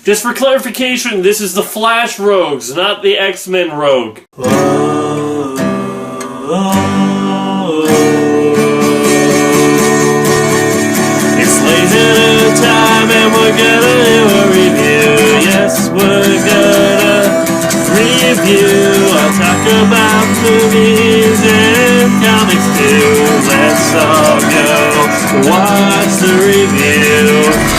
Just for clarification, this is the Flash Rogues, not the X-Men Rogue. It's laser time and we're gonna do a review. Yes, we're gonna review. I'll talk about movies and comics too. Let's all go watch the review.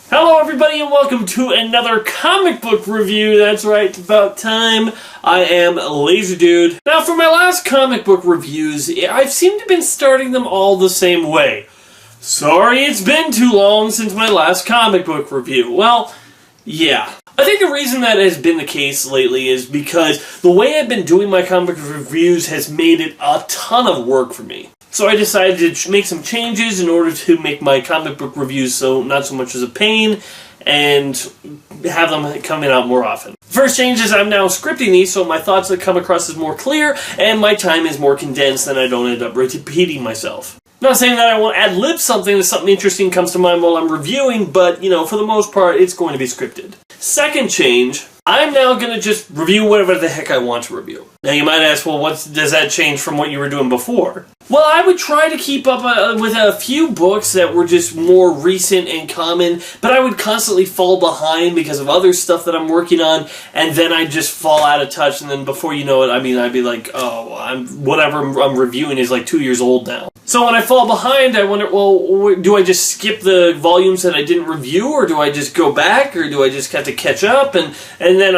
Hello everybody and welcome to another comic book review. That's right, it's about time. I am Laser Dude. Now for my last comic book reviews, I've seemed to have been starting them all the same way. Sorry it's been too long since my last comic book review. Well, yeah. I think the reason that has been the case lately is because the way I've been doing my comic book reviews has made it a ton of work for me. So I decided to make some changes in order to make my comic book reviews so not so much as a pain and have them coming out more often. First change is I'm now scripting these so my thoughts come across as more clear and my time is more condensed and I don't end up repeating myself. I'm not saying that I won't ad-lib something if something interesting comes to mind while I'm reviewing, but, you know, for the most part, it's going to be scripted. Second change, I'm now going to just review whatever the heck I want to review. Now you might ask, well, does that change from what you were doing before? Well, I would try to keep up with a few books that were just more recent and common, but I would constantly fall behind because of other stuff that I'm working on, and then I'd just fall out of touch, and then before you know it, I'd be like, oh, whatever I'm reviewing is like 2 years old now. So when I fall behind, I wonder, well, do I just skip the volumes that I didn't review, or do I just go back, or do I just have to catch up, and then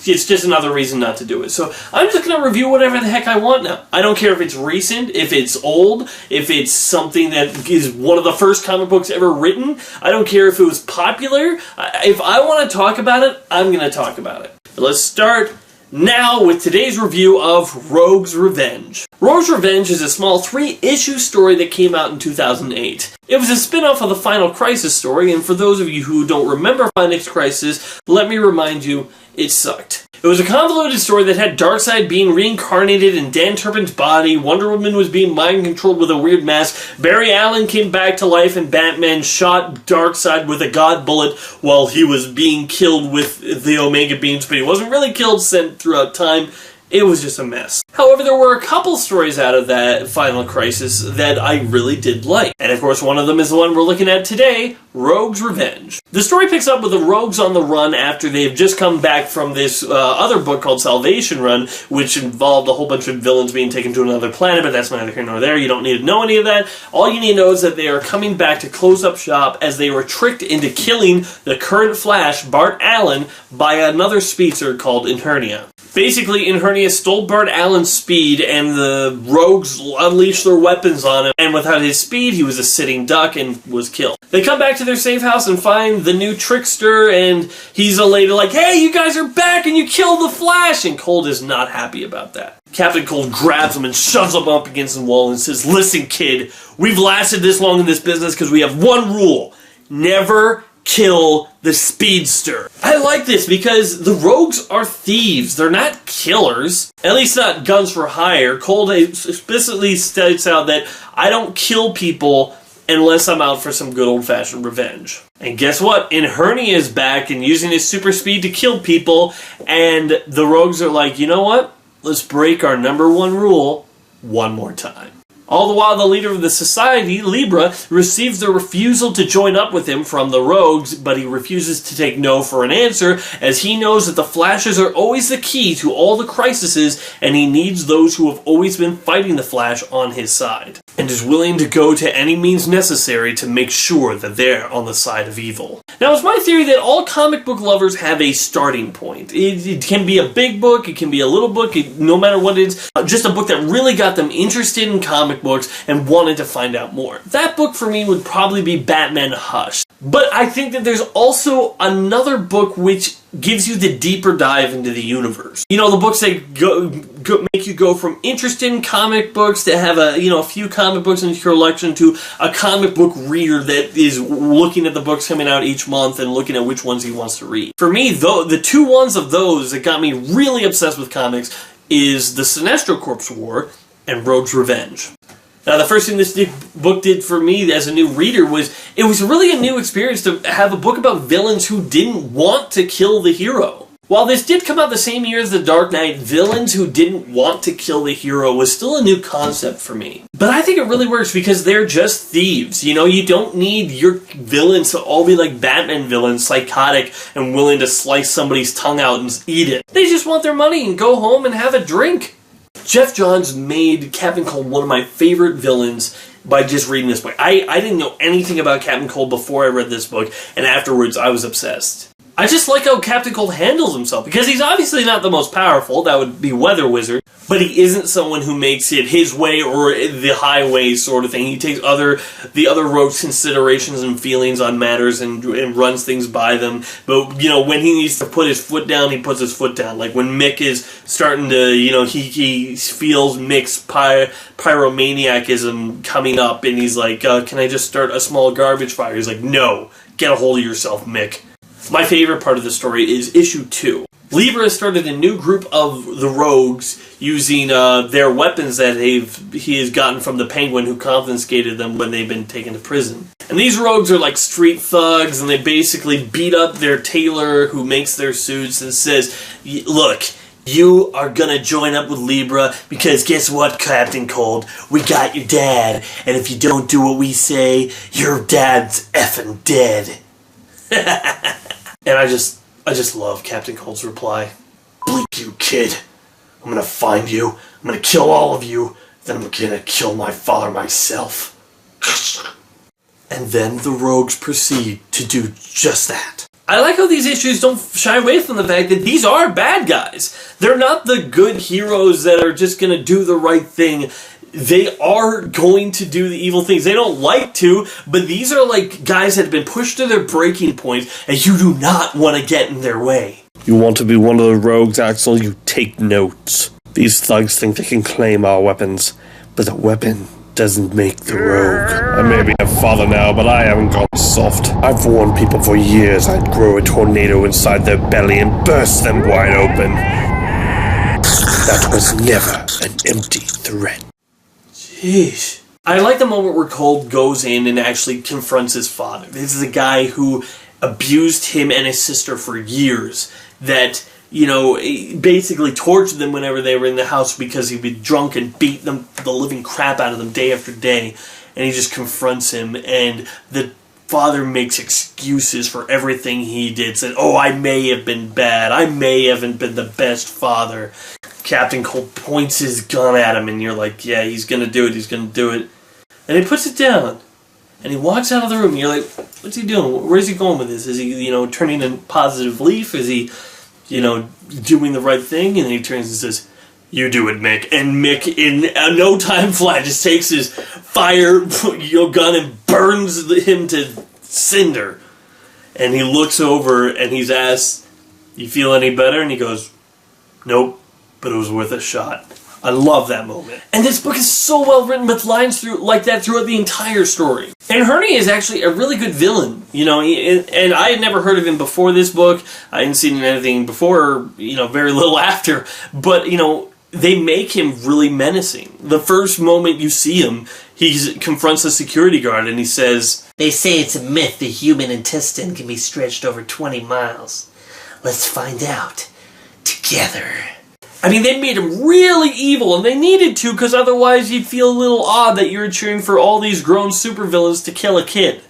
it's just another reason not to do it. So I'm just going to review whatever the heck I want now. I don't care if it's recent, if it's old, if it's something that is one of the first comic books ever written. I don't care if it was popular. If I want to talk about it, I'm going to talk about it. Let's start now with today's review of Rouges' Revenge. Rouges' Revenge is a small 3-issue story that came out in 2008. It was a spin-off of the Final Crisis story, and for those of you who don't remember Final Crisis, let me remind you, it sucked. It was a convoluted story that had Darkseid being reincarnated in Dan Turpin's body, Wonder Woman was being mind-controlled with a weird mask, Barry Allen came back to life, and Batman shot Darkseid with a god bullet while he was being killed with the Omega Beams, but he wasn't really killed, sent throughout time. It was just a mess. However, there were a couple stories out of that Final Crisis that I really did like. And of course, one of them is the one we're looking at today, Rouges' Revenge. The story picks up with the Rogues on the run after they've just come back from this other book called Salvation Run, which involved a whole bunch of villains being taken to another planet, but that's neither here nor there. You don't need to know any of that. All you need to know is that they are coming back to close up shop as they were tricked into killing the current Flash, Bart Allen, by another speedster called Inhernia. Basically, Inhernia stole Bart Allen's speed, and the Rogues unleashed their weapons on him, and without his speed, he was a sitting duck and was killed. They come back to their safe house and find the new trickster, and he's elated like, hey, you guys are back, and you killed the Flash! And Cold is not happy about that. Captain Cold grabs him and shoves him up against the wall and says, listen, kid, we've lasted this long in this business because we have one rule. Never kill the speedster. I like this because the Rogues are thieves. They're not killers. At least not guns for hire. Cold explicitly states out that I don't kill people unless I'm out for some good old-fashioned revenge. And guess what? Inhernia is back and using his super speed to kill people, and the Rogues are like, you know what? Let's break our number one rule one more time. All the while, the leader of the society, Libra, receives the refusal to join up with him from the Rogues, but he refuses to take no for an answer, as he knows that the Flashes are always the key to all the crises, and he needs those who have always been fighting the Flash on his side, and is willing to go to any means necessary to make sure that they're on the side of evil. Now, it's my theory that all comic book lovers have a starting point. It can be a big book, it can be a little book, no matter what it is, just a book that really got them interested in comic books and wanted to find out more. That book for me would probably be Batman Hush. But I think that there's also another book which gives you the deeper dive into the universe. You know, the books that make you go from interested in comic books to have a few comic books in your collection to a comic book reader that is looking at the books coming out each month and looking at which ones he wants to read. For me, though, the two ones of those that got me really obsessed with comics is the Sinestro Corps War and Rouges' Revenge. Now, the first thing this book did for me as a new reader was, it was really a new experience to have a book about villains who didn't want to kill the hero. While this did come out the same year as The Dark Knight, villains who didn't want to kill the hero was still a new concept for me. But I think it really works because they're just thieves. You know, you don't need your villains to all be like Batman villains, psychotic and willing to slice somebody's tongue out and eat it. They just want their money and go home and have a drink. Geoff Johns made Captain Cold one of my favorite villains by just reading this book. I didn't know anything about Captain Cold before I read this book, and afterwards I was obsessed. I just like how Captain Cold handles himself, because he's obviously not the most powerful, that would be Weather Wizard, but he isn't someone who makes it his way or the highway sort of thing. He takes the other rogues' considerations and feelings on matters and runs things by them. But, you know, when he needs to put his foot down, he puts his foot down. Like when Mick is starting to, you know, he feels Mick's pyromaniacism coming up, and he's like, can I just start a small garbage fire? He's like, no, get a hold of yourself, Mick. My favorite part of the story is issue 2. Libra has started a new group of the rogues using their weapons that he has gotten from the Penguin who confiscated them when they've been taken to prison. And these rogues are like street thugs, and they basically beat up their tailor who makes their suits and says, look, you are gonna join up with Libra because guess what, Captain Cold? We got your dad, and if you don't do what we say, your dad's effing dead. And I just love Captain Cold's reply. Bleep you, kid. I'm gonna find you. I'm gonna kill all of you. Then I'm gonna kill my father myself. And then the rogues proceed to do just that. I like how these issues don't shy away from the fact that these are bad guys. They're not the good heroes that are just gonna do the right thing. They are going to do the evil things. They don't like to, but these are like guys that have been pushed to their breaking point, and you do not want to get in their way. You want to be one of the rogues, Axel? You take notes. These thugs think they can claim our weapons, but the weapon doesn't make the rogue. I may be a father now, but I haven't gone soft. I've warned people for years I'd grow a tornado inside their belly and burst them wide open. That was never an empty threat. Jeez. I like the moment where Cold goes in and actually confronts his father. This is a guy who abused him and his sister for years. That, you know, basically tortured them whenever they were in the house because he'd be drunk and beat them, the living crap out of them day after day. And he just confronts him, and the father makes excuses for everything he did. Said, oh, I may have been bad. I may haven't been the best father. Captain Cold points his gun at him, and you're like, yeah, he's gonna do it, he's gonna do it. And he puts it down, and he walks out of the room, and you're like, what's he doing? Where's he going with this? Is he, you know, turning a positive leaf? Is he, you know, doing the right thing? And then he turns and says, you do it, Mick. And Mick, in a no time flat, just takes his fire gun and burns him to cinder. And he looks over, and he's asked, you feel any better? And he goes, nope. But it was worth a shot. I love that moment. And this book is so well written with lines like that throughout the entire story. And Hernia is actually a really good villain, you know, and I had never heard of him before this book. I hadn't seen anything before, you know, very little after. But, you know, they make him really menacing. The first moment you see him, he confronts a security guard and he says, they say it's a myth the human intestine can be stretched over 20 miles. Let's find out together. I mean, they made him really evil, and they needed to, because otherwise you'd feel a little odd that you're cheering for all these grown supervillains to kill a kid.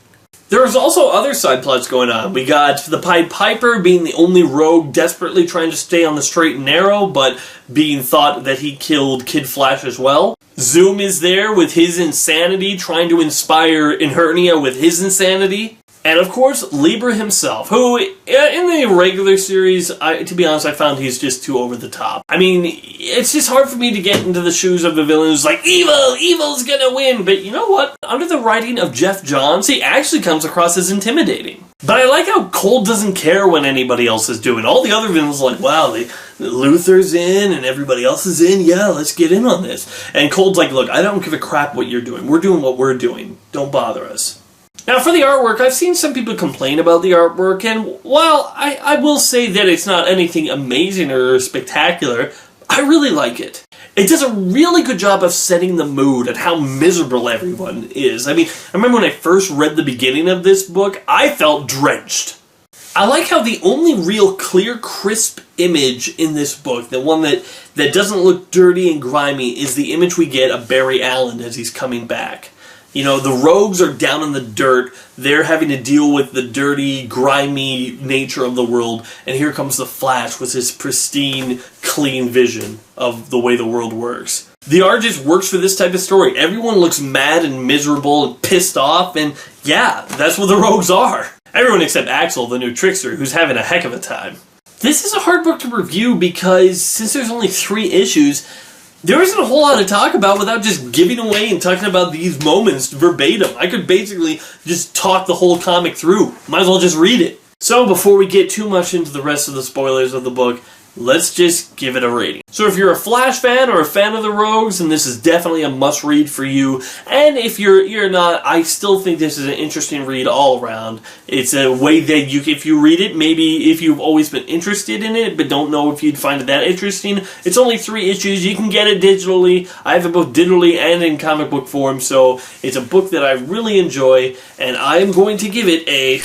There was also other side plots going on. We got the Pied Piper being the only rogue desperately trying to stay on the straight and narrow, but being thought that he killed Kid Flash as well. Zoom is there with his insanity, trying to inspire Hernia with his insanity. And of course, Libra himself, who, in the regular series, to be honest, I found he's just too over the top. I mean, it's just hard for me to get into the shoes of a villain who's like, evil's gonna win. But you know what? Under the writing of Geoff Johns, he actually comes across as intimidating. But I like how Cold doesn't care what anybody else is doing. All the other villains are like, wow, Luther's in and everybody else is in. Yeah, let's get in on this. And Cold's like, look, I don't give a crap what you're doing. We're doing what we're doing. Don't bother us. Now, for the artwork, I've seen some people complain about the artwork, and while I will say that it's not anything amazing or spectacular, I really like it. It does a really good job of setting the mood and how miserable everyone is. I mean, I remember when I first read the beginning of this book, I felt drenched. I like how the only real clear, crisp image in this book, the one that doesn't look dirty and grimy, is the image we get of Barry Allen as he's coming back. You know, the rogues are down in the dirt, they're having to deal with the dirty, grimy nature of the world, and here comes the Flash with his pristine, clean vision of the way the world works. The art just works for this type of story. Everyone looks mad and miserable and pissed off, and yeah, that's what the rogues are. Everyone except Axel, the new trickster, who's having a heck of a time. This is a hard book to review because, since there's only 3 issues, there isn't a whole lot to talk about without just giving away and talking about these moments verbatim. I could basically just talk the whole comic through. Might as well just read it. So before we get too much into the rest of the spoilers of the book, let's just give it a rating. So if you're a Flash fan or a fan of the Rogues, then this is definitely a must-read for you. And if you're not, I still think this is an interesting read all around. It's a way that if you read it, maybe if you've always been interested in it, but don't know if you'd find it that interesting, it's only 3 issues. You can get it digitally. I have it both digitally and in comic book form, so it's a book that I really enjoy, and I am going to give it a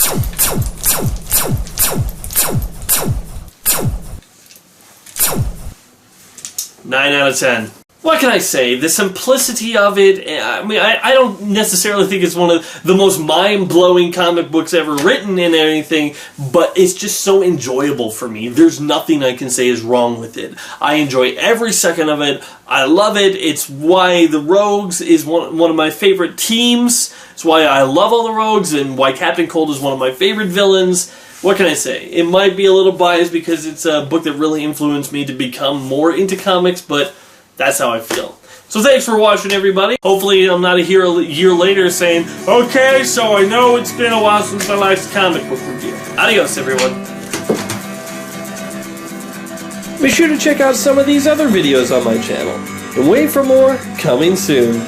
9 out of 10. What can I say? The simplicity of it, I mean, I don't necessarily think it's one of the most mind-blowing comic books ever written and anything, but it's just so enjoyable for me. There's nothing I can say is wrong with it. I enjoy every second of it. I love it. It's why the Rogues is one of my favorite teams. It's why I love all the Rogues and why Captain Cold is one of my favorite villains. What can I say? It might be a little biased because it's a book that really influenced me to become more into comics, but that's how I feel. So thanks for watching, everybody. Hopefully I'm not here a year later saying, okay, so I know it's been a while since my last comic book review. Adios, everyone. Be sure to check out some of these other videos on my channel. And wait for more coming soon.